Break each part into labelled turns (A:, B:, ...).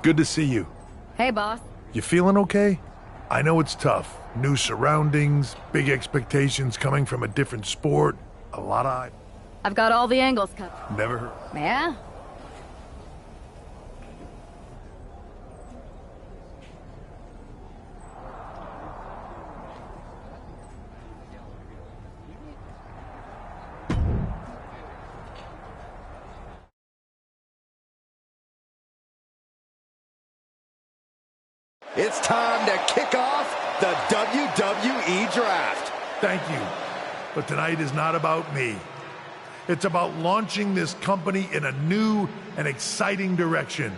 A: Good to see you.
B: Hey, boss.
A: You feeling okay? I know it's tough. New surroundings, big expectations coming from a different sport, a lot of...
B: I've got all the angles covered.
A: Never heard.
B: Yeah?
C: It's time to kick off the WWE Draft.
A: Thank you. But tonight is not about me. It's about launching this company in a new and exciting direction.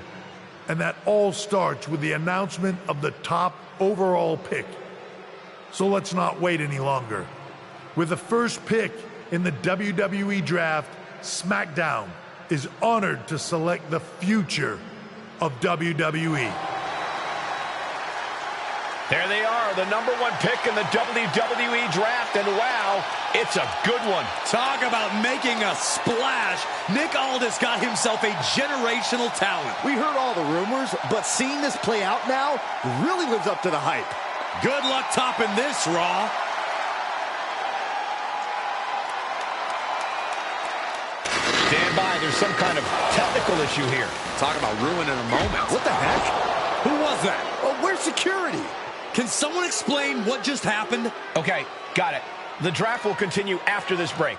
A: And that all starts with the announcement of the top overall pick. So let's not wait any longer. With the first pick in the WWE Draft, SmackDown is honored to select the future of WWE.
D: There they are, the #1 pick in the WWE Draft, and wow, it's a good one.
E: Talk about making a splash. Nick Aldis got himself a generational talent.
C: We heard all the rumors, but seeing this play out now really lives up to the hype.
E: Good luck topping this, Raw.
D: Stand by, there's some kind of technical issue here.
E: Talk about ruining a moment.
C: What the heck?
E: Who was that?
C: Oh, where's security?
E: Can someone explain what just happened?
D: Okay, got it. The draft will continue after this break.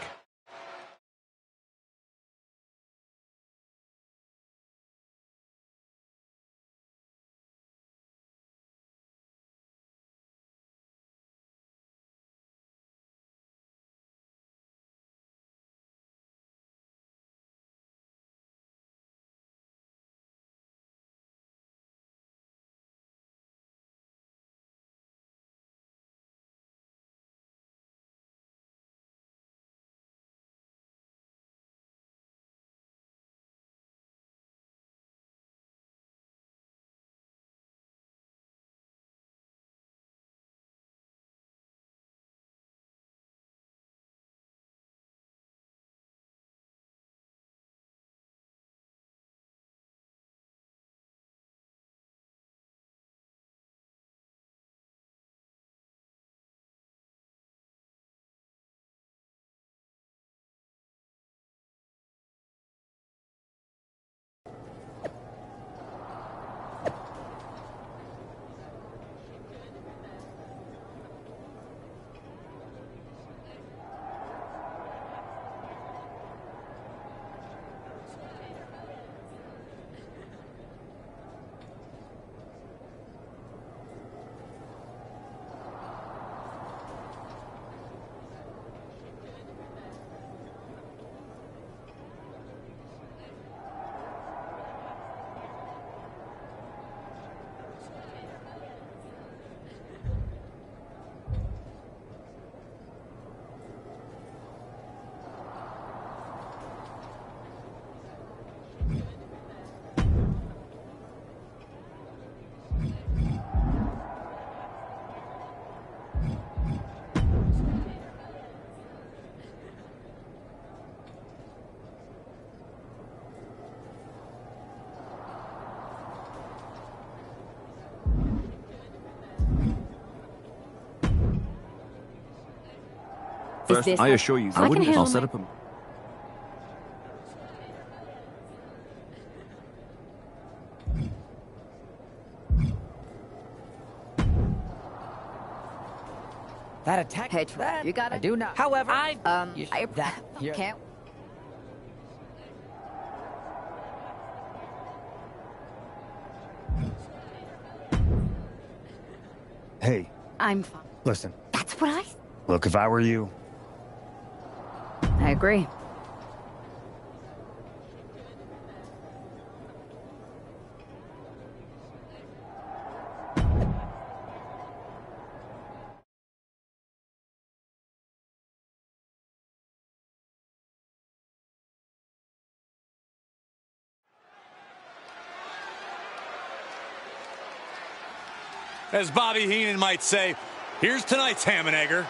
F: First, I assure you, I wouldn't. I'll set up a...
G: That attack.
B: Hey, you got it.
G: I do not. However, I
B: can't.
H: Hey,
B: I'm fine.
H: listen.
B: That's what I...
H: Look, if I were you...
B: I agree.
E: As Bobby Heenan might say, here's tonight's ham and egger.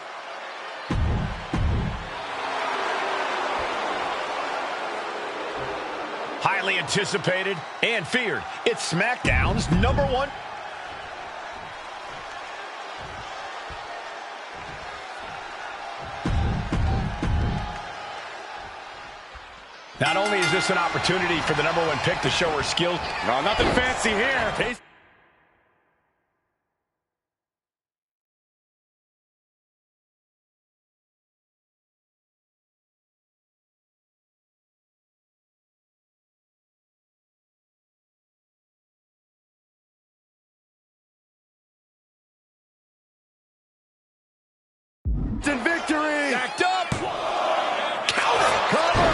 D: Highly anticipated and feared. It's SmackDown's #1. Not only is this an opportunity for the #1 pick to show her skills.
E: No, nothing fancy here.
C: And victory!
D: Backed up!
C: Cover!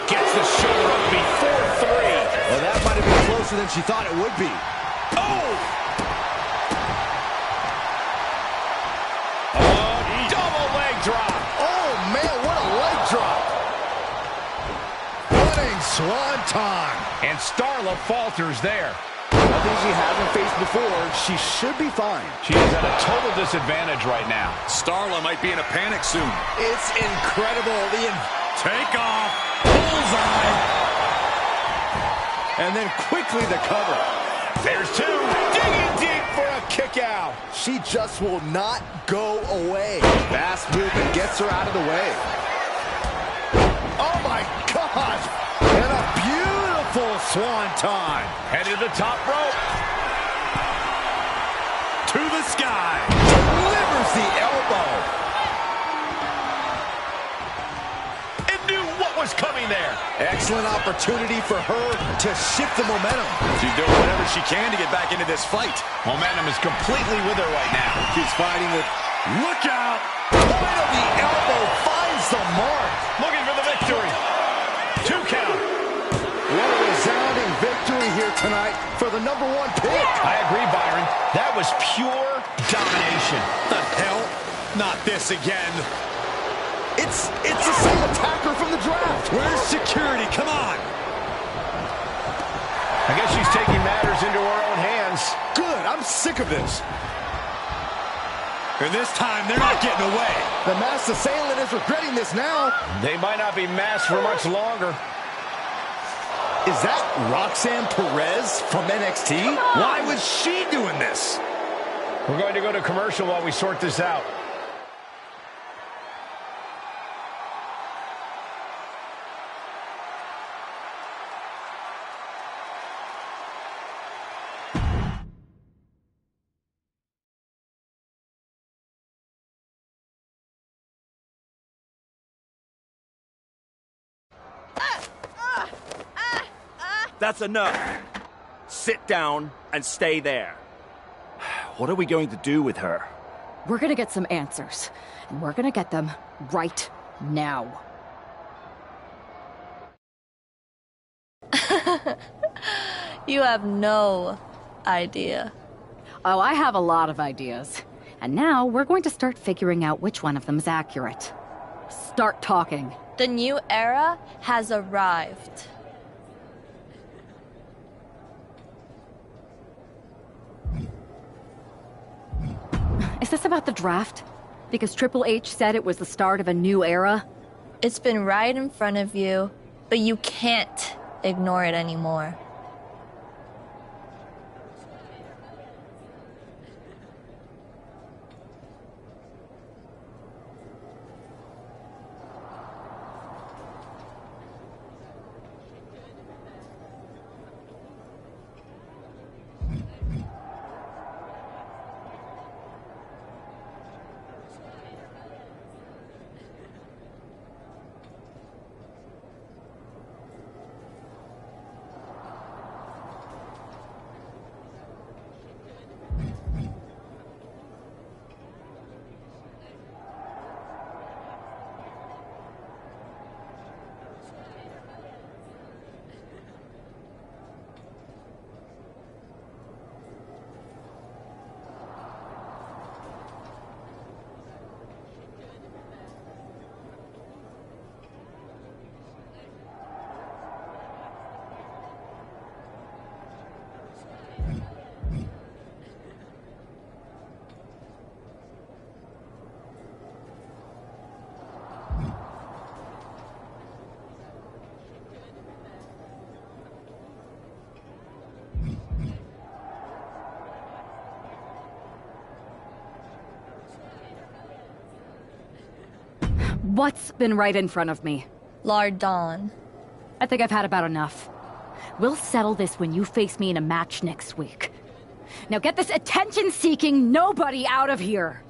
D: Gets the shoulder up before 3.
C: Well, that might have been closer than she thought it would be.
D: Oh! Double leg drop!
C: Oh, man, what a leg drop! Running swanton!
D: And Starla falters there.
C: Nothing she hasn't faced before. She should be fine.
D: She is at a total disadvantage right now.
E: Starla might be in a panic soon.
C: It's incredible.
E: Take off. Bullseye.
C: And then quickly the cover.
D: There's 2. Digging deep for a kick out.
C: She just will not go away. Fast movement gets her out of the way. Oh, my gosh. And a beautiful swanton.
D: Headed to the top rope.
E: To the sky.
C: Delivers the elbow.
D: It knew what was coming there.
C: Excellent opportunity for her to shift the momentum.
E: She's doing whatever she can to get back into this fight.
D: Momentum is completely with her right now.
C: She's fighting with...
E: Look out.
C: Point of the elbow finds the mark.
D: Looking for the victory. 2 count.
C: What a resounding victory here tonight for the #1 pick.
D: I agree, Byron. That was pure domination.
E: The hell? Not this again.
C: It's the same attacker from the draft.
E: Where's security? Come on.
D: I guess she's taking matters into her own hands.
C: Good. I'm sick of this.
E: And this time, they're not getting away.
C: The masked assailant is regretting this now.
D: They might not be masked for much longer.
C: Is that Roxanne Perez from NXT?
E: Why was she doing this?
D: We're going to go to commercial while we sort this out.
I: That's enough. Sit down and stay there. What are we going to do with her?
B: We're gonna get some answers. And we're gonna get them right now.
J: You have no idea.
B: Oh, I have a lot of ideas. And now we're going to start figuring out which one of them is accurate. Start talking.
J: The new era has arrived.
B: Is this about the draft? Because Triple H said it was the start of a new era?
J: It's been right in front of you, but you can't ignore it anymore.
B: What's been right in front of me?
J: Lardon.
B: I think I've had about enough. We'll settle this when you face me in a match next week. Now get this attention-seeking nobody out of here!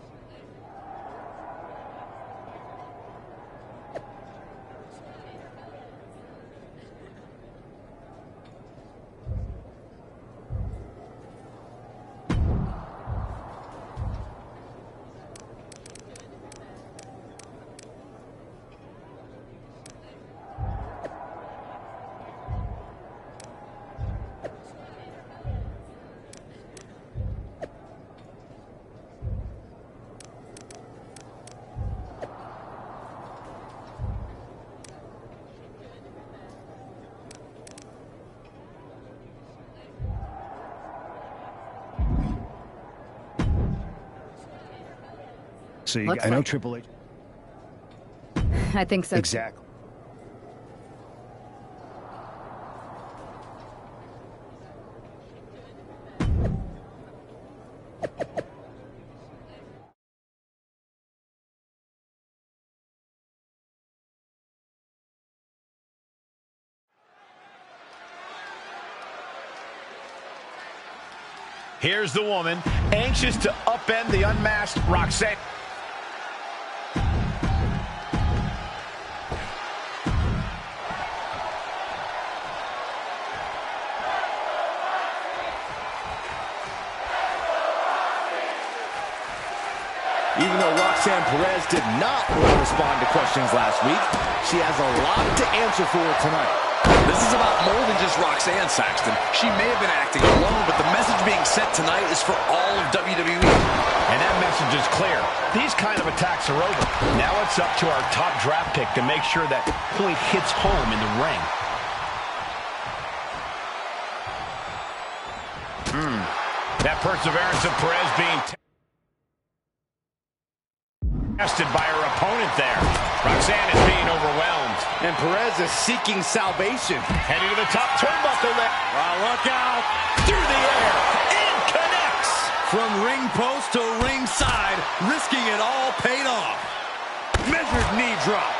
H: See, I know Triple H.
B: I think so.
H: Exactly.
D: Here's the woman, anxious to upend the unmasked Roxanne.
C: Even though Roxanne Perez did not respond to questions last week, she has a lot to answer for tonight.
E: This is about more than just Roxanne, Saxton. She may have been acting alone, but the message being sent tonight is for all of WWE.
D: And that message is clear. These kind of attacks are over. Now it's up to our top draft pick to make sure that point hits home in the ring. That perseverance of Perez being tested by her opponent there. Roxanne is being overwhelmed.
C: And Perez is seeking salvation.
D: Heading to the top turnbuckle there.
E: Look out!
D: Through the air. It connects.
E: From ring post to ringside, risking it all paid off. Measured knee drop.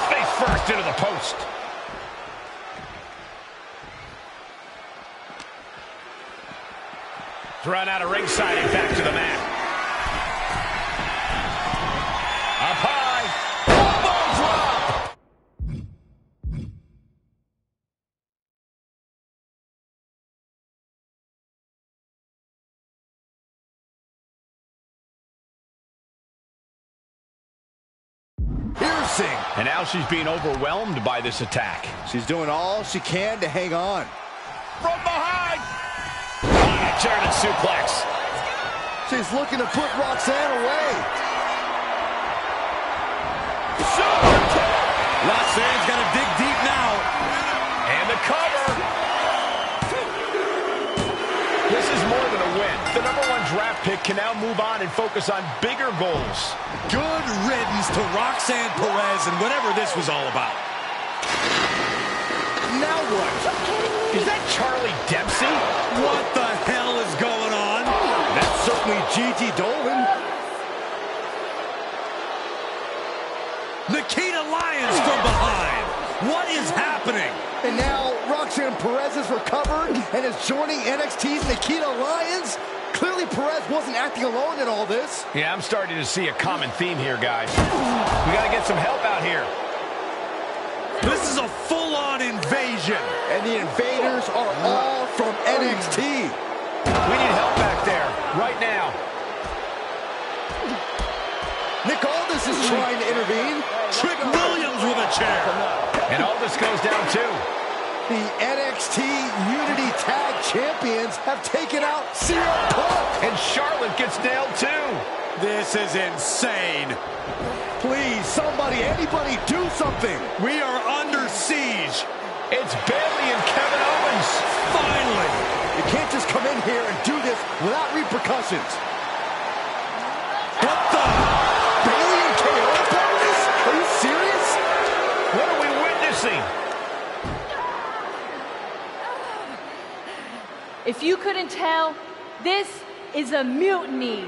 D: Face first into the post. Run out of ringside and back to the mat. Up high. Elbow drop.
C: Piercing.
D: And now she's being overwhelmed by this attack.
C: She's doing all she can to hang on.
D: From behind. German suplex.
C: She's looking to put Roxanne away.
D: Super kick.
E: Roxanne's got to dig deep now.
D: And the cover. This is more than a win. The #1 draft pick can now move on and focus on bigger goals.
E: Good riddance to Roxanne Perez and whatever this was all about.
C: Now what?
D: Is that Charlie Dempsey?
E: What the hell is going on?
C: That's certainly Gigi Dolan.
E: Nikita Lyons from behind. What is happening?
C: And now Roxanne Perez is recovered and is joining NXT's Nikita Lyons. Clearly Perez wasn't acting alone in all this.
D: Yeah, I'm starting to see a common theme here, guys. We got to get some help out here.
E: This is a full-on invasion.
C: And the invaders are all from NXT.
D: We need help back there, right now.
C: Nick Aldis is trying to intervene.
E: Trick Williams with a chair.
D: And Aldis goes down too.
C: The NXT Unity Tag Champions have taken out CM Punk.
D: And Charlotte gets nailed too.
E: This is insane.
C: Please, somebody, anybody, do something.
E: We are under siege.
D: It's Bayley and Kevin Owens.
E: Finally.
C: You can't just come in here and do this without repercussions.
E: What the?
C: Bayley and KO partners? Are you serious?
D: What are we witnessing?
K: If you couldn't tell, this is a mutiny.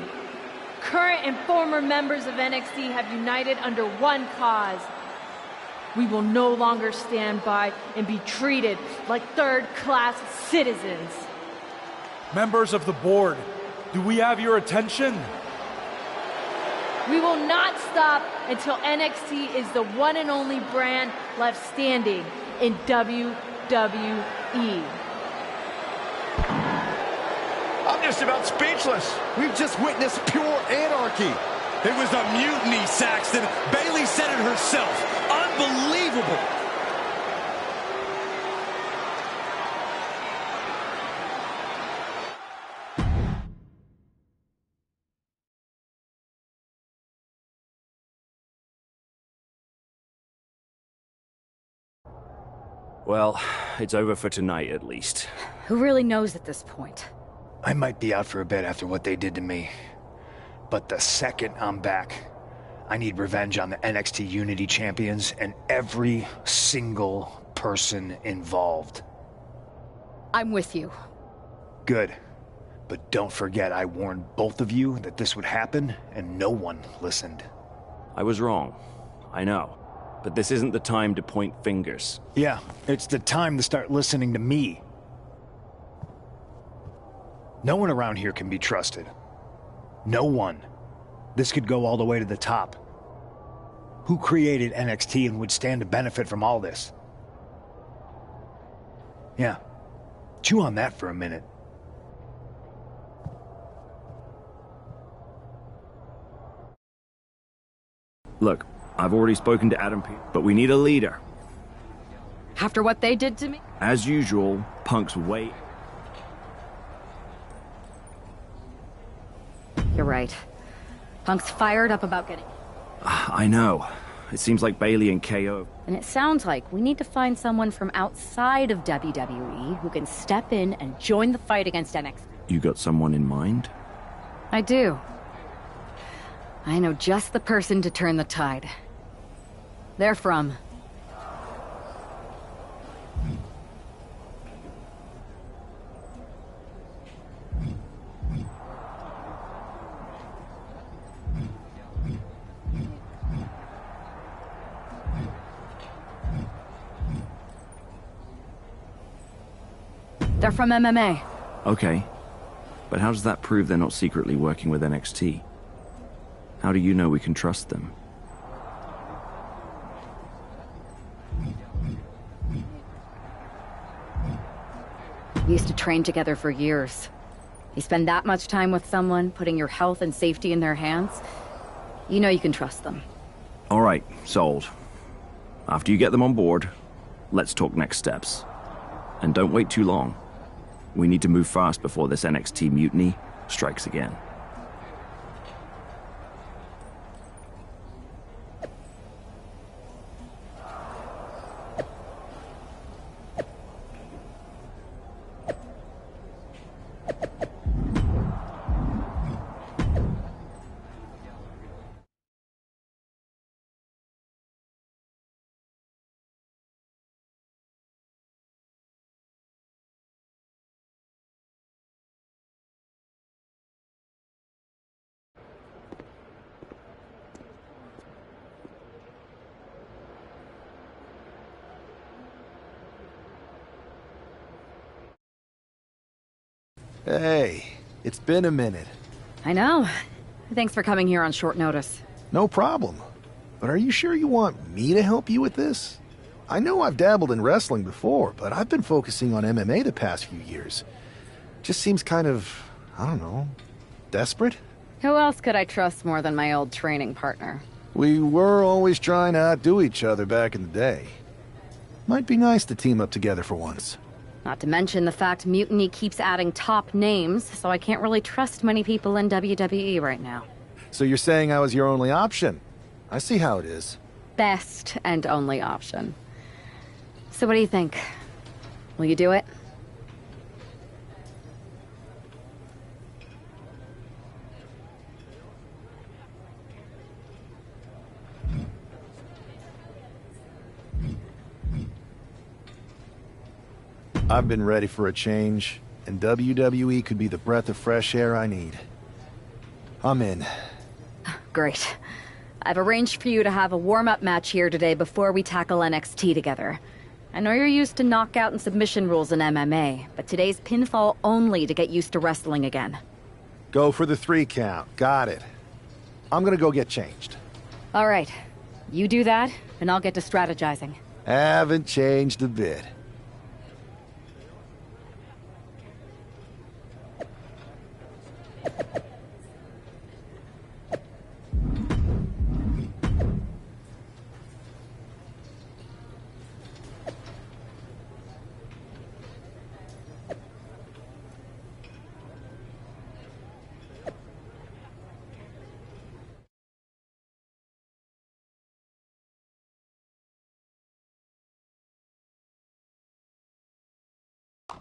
K: Current and former members of NXT have united under one cause. We will no longer stand by and be treated like third-class citizens.
L: Members of the board, do we have your attention?
K: We will not stop until NXT is the one and only brand left standing in WWE.
D: I'm just about speechless.
C: We've just witnessed pure anarchy.
E: It was a mutiny, Saxton. Bayley said it herself. Unbelievable.
F: Well, it's over for tonight at least.
B: Who really knows at this point?
H: I might be out for a bit after what they did to me. But the second I'm back, I need revenge on the NXT Unity Champions and every single person involved.
B: I'm with you.
H: Good. But don't forget I warned both of you that this would happen, and no one listened.
F: I was wrong. I know. But this isn't the time to point fingers.
H: Yeah, it's the time to start listening to me. No one around here can be trusted. No one. This could go all the way to the top. Who created NXT and would stand to benefit from all this? Yeah. Chew on that for a minute.
F: Look, I've already spoken to Adam Pearce, but we need a leader.
B: After what they did to me?
F: As usual, Punk's way...
B: You're right. Punk's fired up about getting...
F: I know. It seems like Bayley and KO...
B: And it sounds like we need to find someone from outside of WWE who can step in and join the fight against NXT.
F: You got someone in mind?
B: I do. I know just the person to turn the tide. They're from... They're from MMA.
F: Okay. But how does that prove they're not secretly working with NXT? How do you know we can trust them?
B: We used to train together for years. You spend that much time with someone, putting your health and safety in their hands, you know you can trust them.
F: All right, sold. After you get them on board, let's talk next steps. And don't wait too long. We need to move fast before this NXT mutiny strikes again.
M: Hey, it's been a minute.
B: I know. Thanks for coming here on short notice.
M: No problem. But are you sure you want me to help you with this? I know I've dabbled in wrestling before, but I've been focusing on MMA the past few years. Just seems kind of, I don't know, desperate?
B: Who else could I trust more than my old training partner?
M: We were always trying to outdo each other back in the day. Might be nice to team up together for once.
B: Not to mention the fact Mutiny keeps adding top names, so I can't really trust many people in WWE right now.
M: So you're saying I was your only option? I see how it is.
B: Best and only option. So what do you think? Will you do it?
M: I've been ready for a change and WWE could be the breath of fresh air I need. I'm in.
B: Great. I've arranged for you to have a warm-up match here today before we tackle NXT together. I know you're used to knockout and submission rules in MMA, but today's pinfall only to get used to wrestling again.
M: Go for the 3 count. Got it. I'm gonna go get changed.
B: All right. You do that, and I'll get to strategizing.
M: Haven't changed a bit.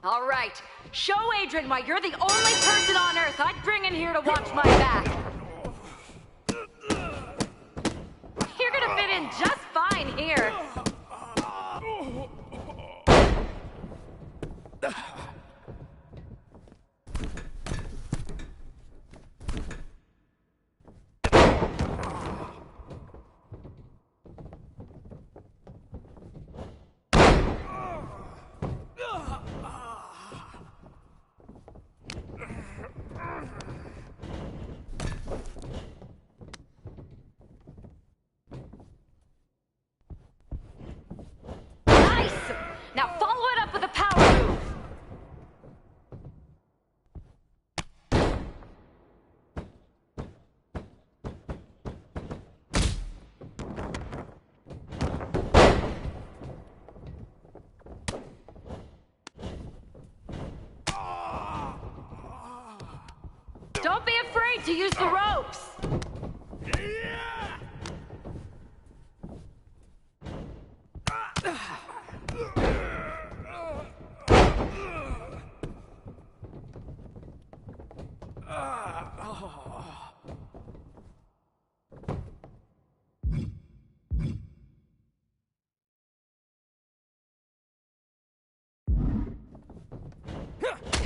N: All right, show Adrian why you're the only person on Earth I'd bring in here to watch my back. You're gonna fit in just fine here. Now follow it up with a power move. Don't be afraid to use the ropes.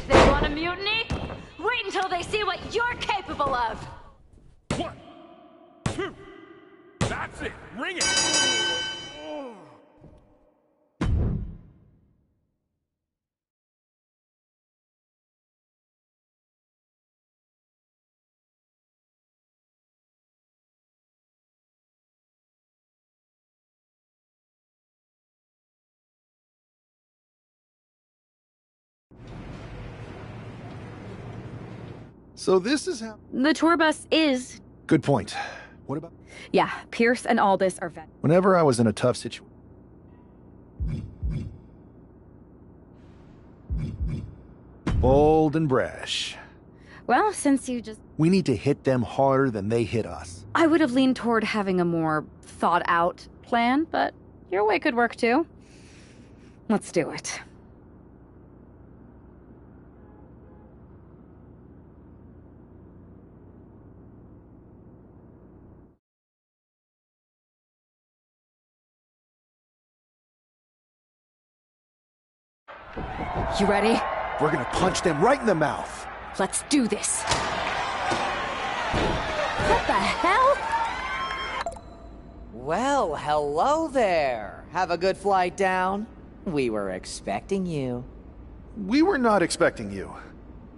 N: They want a mutiny? Wait until they see what you're capable of!
O: 1, 2, that's it! Ring it!
M: So this is how...
B: The tour bus is...
M: Good point. What about...
B: Yeah, Pierce and Aldis are vet.
M: Whenever I was in a tough situation... Bold and brash.
B: Well, since you just...
M: We need to hit them harder than they hit us.
B: I would have leaned toward having a more thought-out plan, but your way could work too. Let's do it. You ready?
M: We're gonna punch them right in the mouth.
B: Let's do this. What the hell?
G: Well, hello there. Have a good flight down. We were expecting you.
M: We were not expecting you.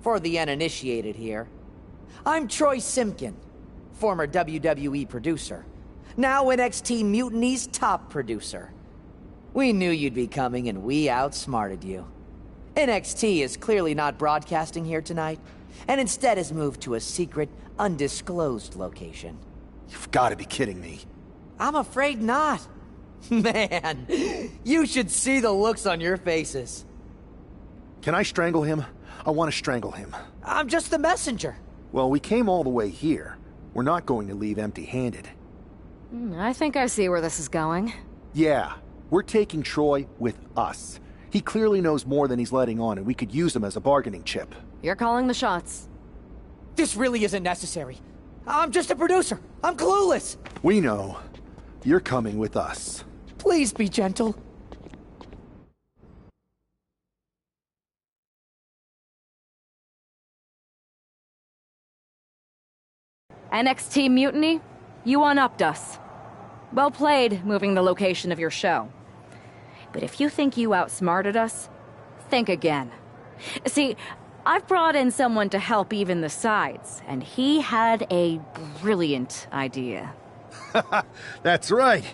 G: For the uninitiated here, I'm Troy Simkin, former WWE producer, now NXT Mutiny's top producer. We knew you'd be coming and we outsmarted you. NXT is clearly not broadcasting here tonight, and instead has moved to a secret, undisclosed location.
M: You've got to be kidding me.
G: I'm afraid not. Man, you should see the looks on your faces.
M: Can I strangle him? I want to strangle him.
G: I'm just the messenger.
M: Well, we came all the way here. We're not going to leave empty-handed.
B: I think I see where this is going.
M: Yeah, we're taking Troy with us. He clearly knows more than he's letting on, and we could use him as a bargaining chip.
B: You're calling the shots.
G: This really isn't necessary. I'm just a producer. I'm clueless.
M: We know. You're coming with us.
G: Please be gentle.
B: NXT Mutiny, you one-upped us. Well played, moving the location of your show. But if you think you outsmarted us, think again. See, I've brought in someone to help even the sides, and he had a brilliant idea.
M: That's right.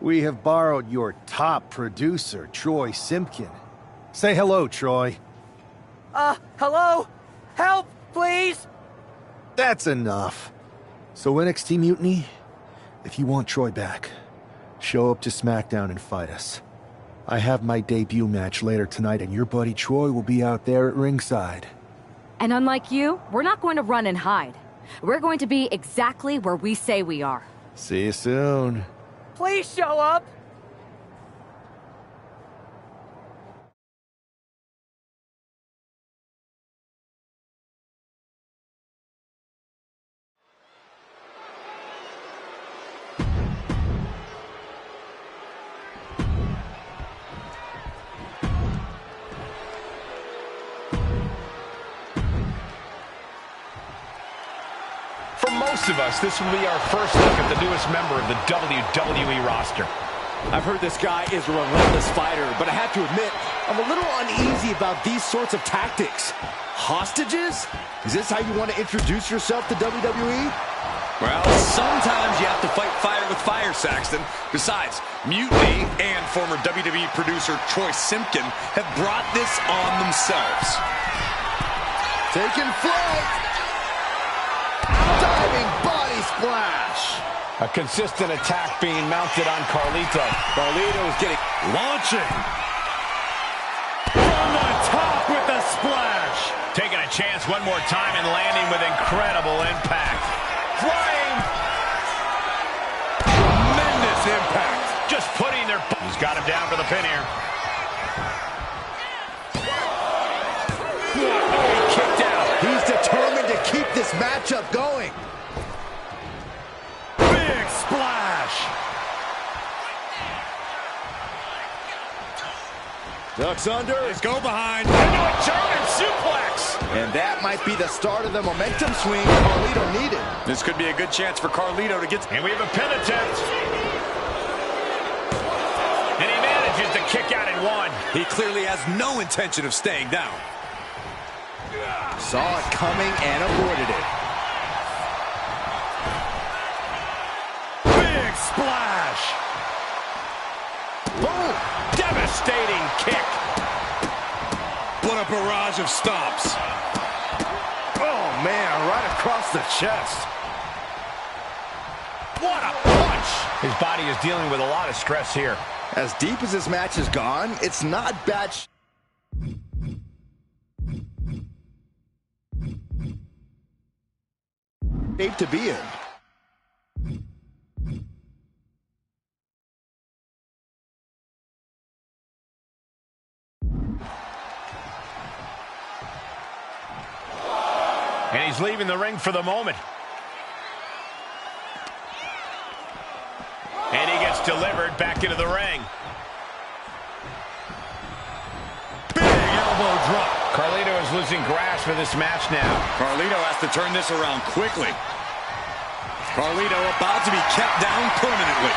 M: We have borrowed your top producer, Troy Simpkin. Say hello, Troy.
G: Hello? Help, please!
M: That's enough. So NXT Mutiny, if you want Troy back, show up to SmackDown and fight us. I have my debut match later tonight, and your buddy Troy will be out there at ringside.
B: And unlike you, we're not going to run and hide. We're going to be exactly where we say we are.
M: See you soon.
G: Please show up!
D: For most of us, this will be our first look at the newest member of the WWE roster.
C: I've heard this guy is a relentless fighter, but I have to admit, I'm a little uneasy about these sorts of tactics. Hostages? Is this how you want to introduce yourself to WWE?
E: Well, sometimes you have to fight fire with fire, Saxton. Besides, Mutiny and former WWE producer Troy Simpkin have brought this on themselves.
C: Taking flight. Diving body splash.
D: A consistent attack being mounted on Carlito.
C: Carlito's getting...
O: Launching. From the top with the splash.
D: Taking a chance one more time and landing with incredible impact.
O: Flying. Tremendous impact.
D: Just putting their... He's got him down for the pin here.
C: Kicked out. He's determined to keep this matchup going.
O: Big splash.
C: Ducks under.
O: Let's go behind. Into a German suplex.
C: And that might be the start of the momentum swing Carlito needed.
E: This could be a good chance for Carlito to get...
D: And we have a pin attempt. And he manages to kick out in one.
E: He clearly has no intention of staying down.
C: Saw it coming and avoided it.
O: Big splash.
C: Boom!
D: Devastating kick.
O: What a barrage of stomps.
C: Oh, man, right across the chest.
D: What a punch. His body is dealing with a lot of stress here.
C: As deep as this match has gone, it's not bad. Shape to be in.
D: And he's leaving the ring for the moment. And he gets delivered back into the ring.
O: Big elbow drop.
D: Carlito is losing grasp of this match now.
E: Carlito has to turn this around quickly. Carlito about to be kept down permanently.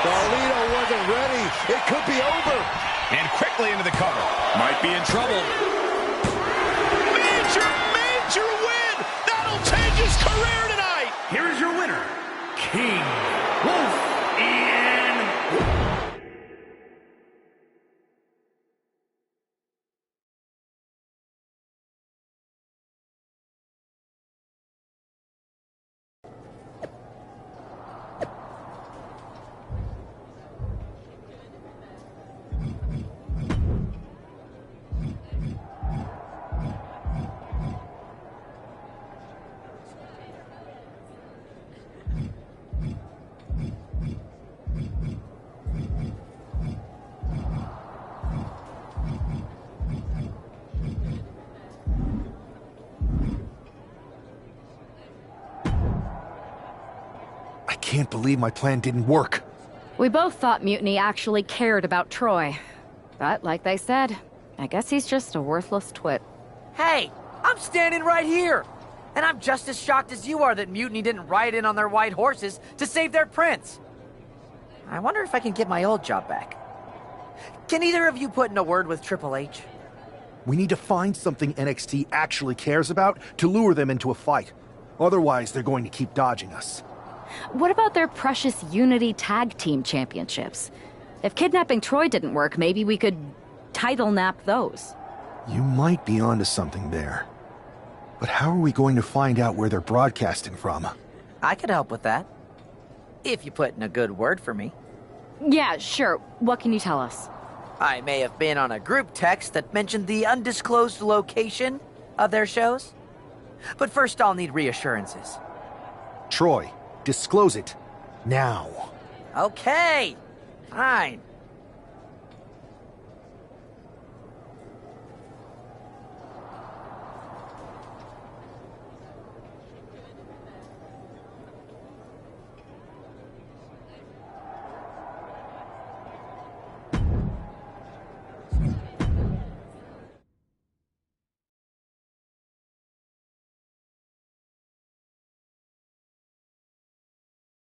C: Carlito wasn't ready. It could be over.
D: And quickly into the cover.
E: Might be in trouble.
D: Major win! That'll change his career tonight!
O: Here is your winner, King Wolf-Ian.
M: I can't believe my plan didn't work.
B: We both thought Mutiny actually cared about Troy. But like they said, I guess he's just a worthless twit.
G: Hey, I'm standing right here. And I'm just as shocked as you are that Mutiny didn't ride in on their white horses to save their prince. I wonder if I can get my old job back. Can either of you put in a word with Triple H?
M: We need to find something NXT actually cares about to lure them into a fight. Otherwise, they're going to keep dodging us.
B: What about their precious Unity Tag Team Championships? If kidnapping Troy didn't work, maybe we could title nap those.
M: You might be onto something there. But how are we going to find out where they're broadcasting from?
G: I could help with that. If you put in a good word for me.
B: Yeah, sure. What can you tell us?
G: I may have been on a group text that mentioned the undisclosed location of their shows. But first I'll need reassurances.
M: Troy, disclose it. Now.
G: Okay. Fine.